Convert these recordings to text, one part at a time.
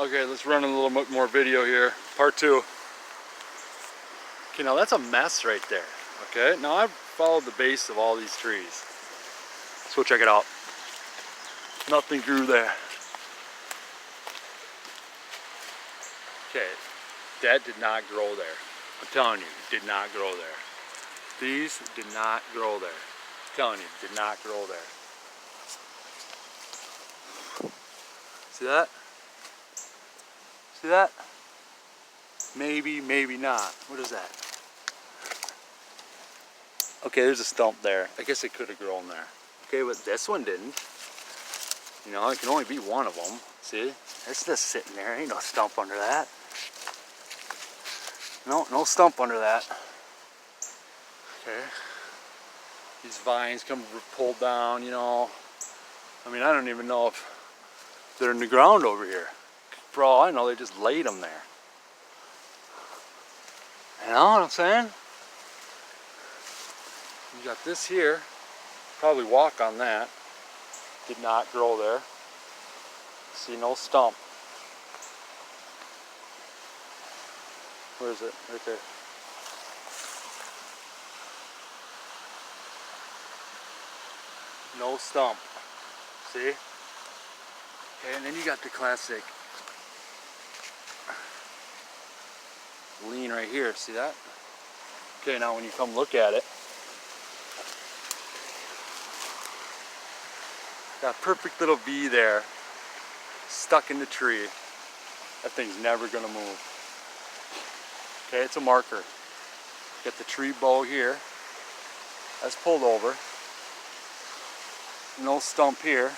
Okay, let's run a little bit more video here. Part 2. Okay, now that's a mess right there. Okay, now I've followed the base of all these trees. Let's go check it out. Nothing grew there. Okay, that did not grow there. I'm telling you, it did not grow there. These did not grow there. I'm telling you, it did not grow there. See that? See that? Maybe, maybe not. What is that? Okay, there's a stump there. I guess it could have grown there. Okay, but this one didn't. You know, it can only be one of them. See? It's just sitting there. Ain't no stump under that. No stump under that. Okay. These vines come pulled down, you know. I mean, I don't even know if they're in the ground over here. For all I know, they just laid them there. You know what I'm saying? You got this here. Probably walk on that. Did not grow there. See, no stump. Where is it? Right there. No stump. See? Okay, and then you got the classic lean right here. See that? Okay, now when you come look at it, that perfect little V there, stuck in the tree. That thing's never gonna move. Okay, it's a marker. Got the tree bow here. That's pulled over. No stump here.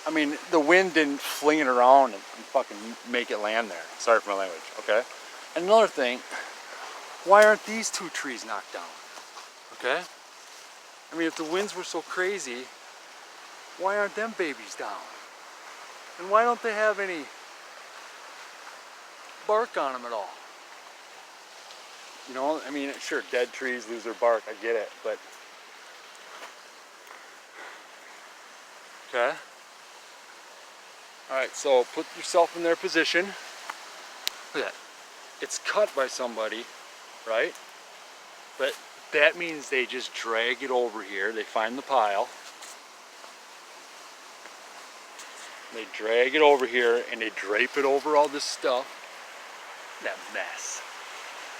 I mean, the wind didn't fling it around and fucking make it land there. Sorry for my language, okay? And another thing, why aren't these two trees knocked down? Okay? I mean, if the winds were so crazy, why aren't them babies down? And why don't they have any bark on them at all? You know, I mean, sure, dead trees lose their bark, I get it, but... Okay? Alright, so put yourself in their position. Look at that. It's cut by somebody, right? But that means they just drag it over here. They find the pile. They drag it over here and they drape it over all this stuff. That mess.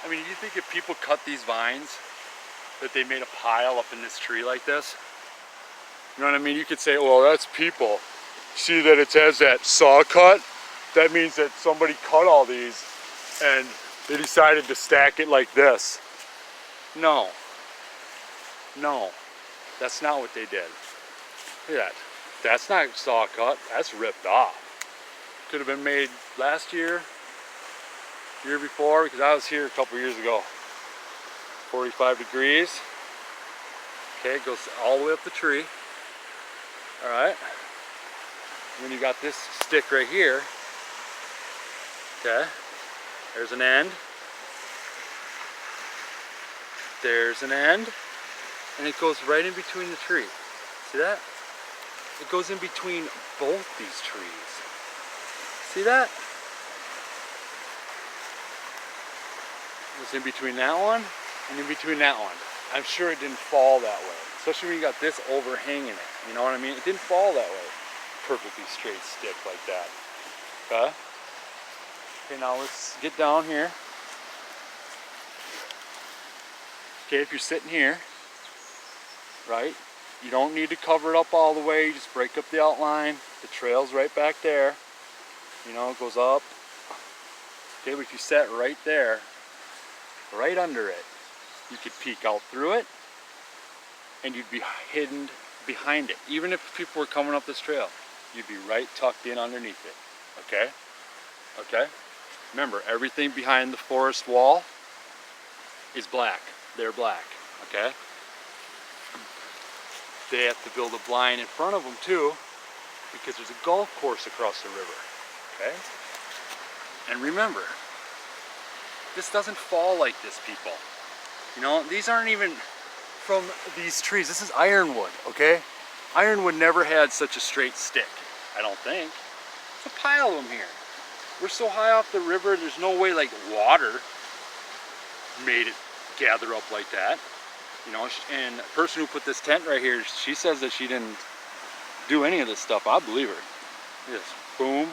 I mean, do you think if people cut these vines that they made a pile up in this tree like this? You know what I mean? You could say, well, that's people. See that it has that saw cut? That means that somebody cut all these and they decided to stack it like this. No. No. That's not what they did. Look at that. That's not saw cut. That's ripped off. Could have been made last year, year before, because I was here a couple years ago. 45 degrees. Okay, it goes all the way up the tree. Alright. And then you got this stick right here. Okay. There's an end. There's an end. And it goes right in between the tree. See that? It goes in between both these trees. See that? It's in between that one and in between that one. I'm sure it didn't fall that way. Especially when you got this overhanging it. You know what I mean? It didn't fall that way. Perfectly straight stick like that. Okay? Okay, now let's get down here. Okay, if you're sitting here, right? You don't need to cover it up all the way. You just break up the outline. The trail's right back there. You know, it goes up. Okay, but if you sat right there, right under it, you could peek out through it and you'd be hidden behind it. Even if people were coming up this trail, you'd be right tucked in underneath it. Okay? Okay? Remember, everything behind the forest wall is black. They're black. Okay? They have to build a blind in front of them too, because there's a golf course across the river. Okay? And remember, this doesn't fall like this, people. You know, these aren't even from these trees. This is ironwood, okay? Ironwood never had such a straight stick, I don't think. There's a pile of them here. We're so high off the river, there's no way like water made it gather up like that. You know, and the person who put this tent right here, she says that she didn't do any of this stuff. I believe her. Yes, boom,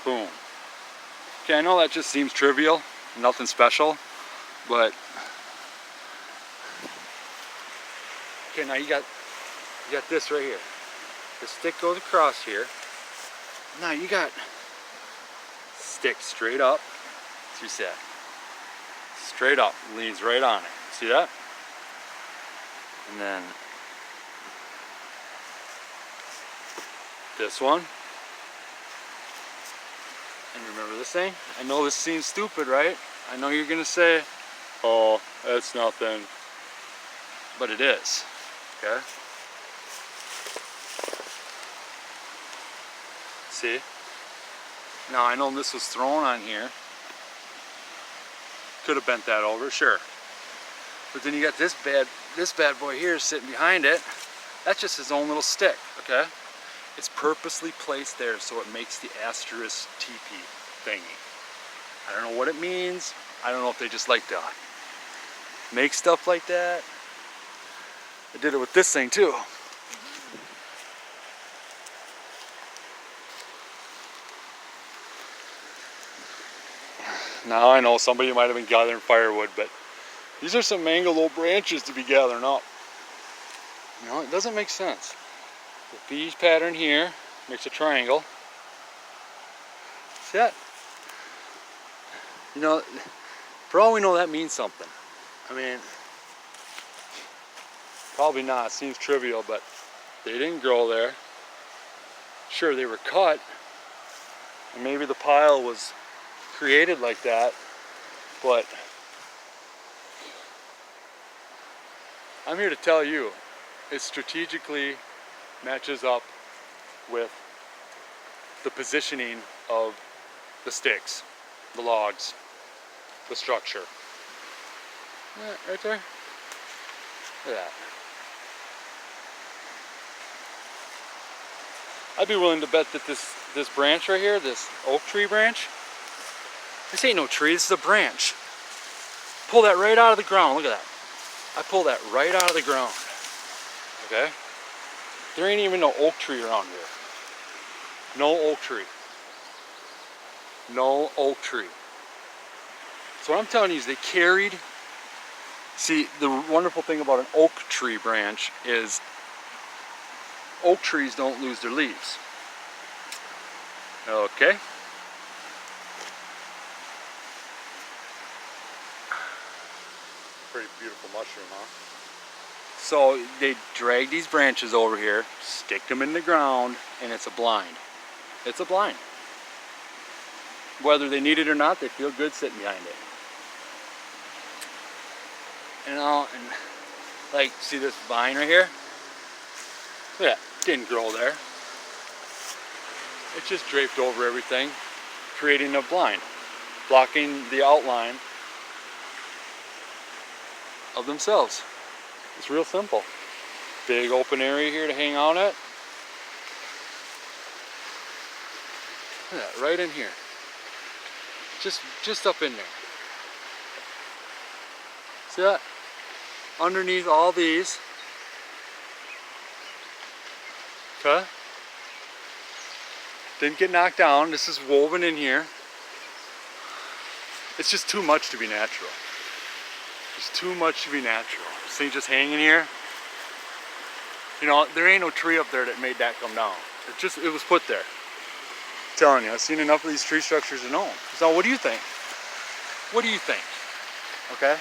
boom. Okay, I know that just seems trivial, nothing special, but okay, now you got this right here. The stick goes across here. Now you got stick straight up, as you said. Straight up, leans right on it. See that? And then this one. And remember this thing? I know this seems stupid, right? I know you're gonna say, oh, that's nothing. But it is, okay? See? Now I know this was thrown on here. Could have bent that over, sure. But then you got this bad boy here sitting behind it. That's just his own little stick, okay? It's purposely placed there so it makes the asterisk teepee thingy. I don't know what it means. I don't know if they just like to make stuff like that. I did it with this thing too. Now I know somebody might have been gathering firewood, but these are some mangled old branches to be gathering up. You know, it doesn't make sense. The beige pattern here makes a triangle. See that? You know, for all we know, that means something. I mean, probably not. It seems trivial, but they didn't grow there. Sure, they were cut, and maybe the pile was created like that, but I'm here to tell you, it strategically matches up with the positioning of the sticks, the logs, the structure. Yeah, right there. Look at that. I'd be willing to bet that this branch right here, this oak tree branch, this ain't no tree, this is a branch. Pull that right out of the ground, look at that. I pulled that right out of the ground, okay? There ain't even no oak tree around here. No oak tree. No oak tree. So what I'm telling you is they carried, see, the wonderful thing about an oak tree branch is oak trees don't lose their leaves. Okay? Pretty beautiful mushroom, huh? So they drag these branches over here, stick them in the ground, and it's a blind. It's a blind. Whether they need it or not, they feel good sitting behind it. You know, and like, see this vine right here? Look at that, didn't grow there. It just draped over everything, creating a blind, blocking the outline of themselves. It's real simple. Big open area here to hang out at. Look at that, right in here. Just up in there. See that? Underneath all these. Okay? Didn't get knocked down. This is woven in here. It's just too much to be natural. It's too much to be natural. This thing just hanging here. You know, there ain't no tree up there that made that come down. It was put there. I'm telling you, I've seen enough of these tree structures to know. So what do you think? What do you think? Okay?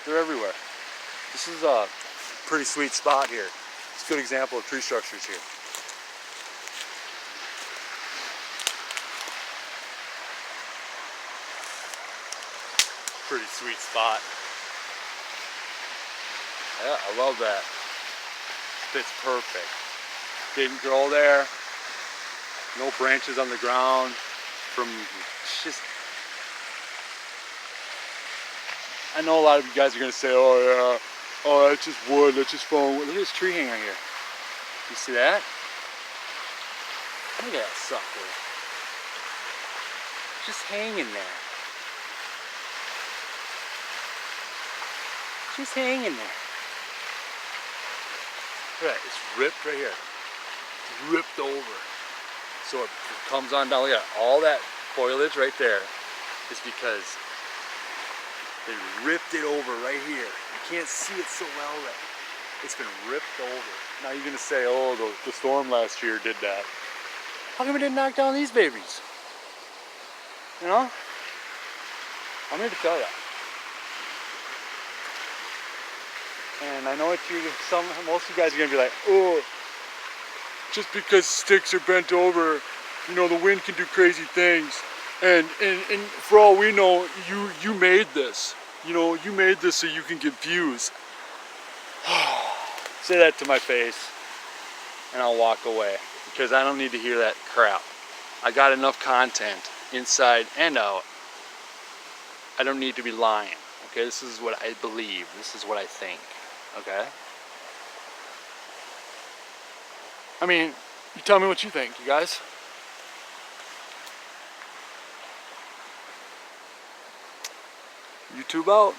They're everywhere. This is a pretty sweet spot here. It's a good example of tree structures here. Pretty sweet spot. Yeah, I love that. Fits perfect. Didn't grow there. No branches on the ground. Just. I know a lot of you guys are gonna say, "Oh yeah, oh that's just wood. That's just fallen wood." Look at this tree hanging here. You see that? Look at that sucker. Just hanging there. Just hanging there. Right, it's ripped right here. It's ripped over. So it comes on down. Look at all that foliage right there is because they ripped it over right here. You can't see it so well that it's been ripped over. Now you're gonna say, oh, the storm last year did that. How come it didn't knock down these babies? You know? I'm here to tell you. And I know what most of you guys are gonna be like, oh, just because sticks are bent over, you know, the wind can do crazy things. And for all we know, you made this. You know, you made this so you can get views. Say that to my face and I'll walk away, because I don't need to hear that crap. I got enough content inside and out. I don't need to be lying. Okay, this is what I believe. This is what I think. Okay? I mean, you tell me what you think, you guys. YouTube out.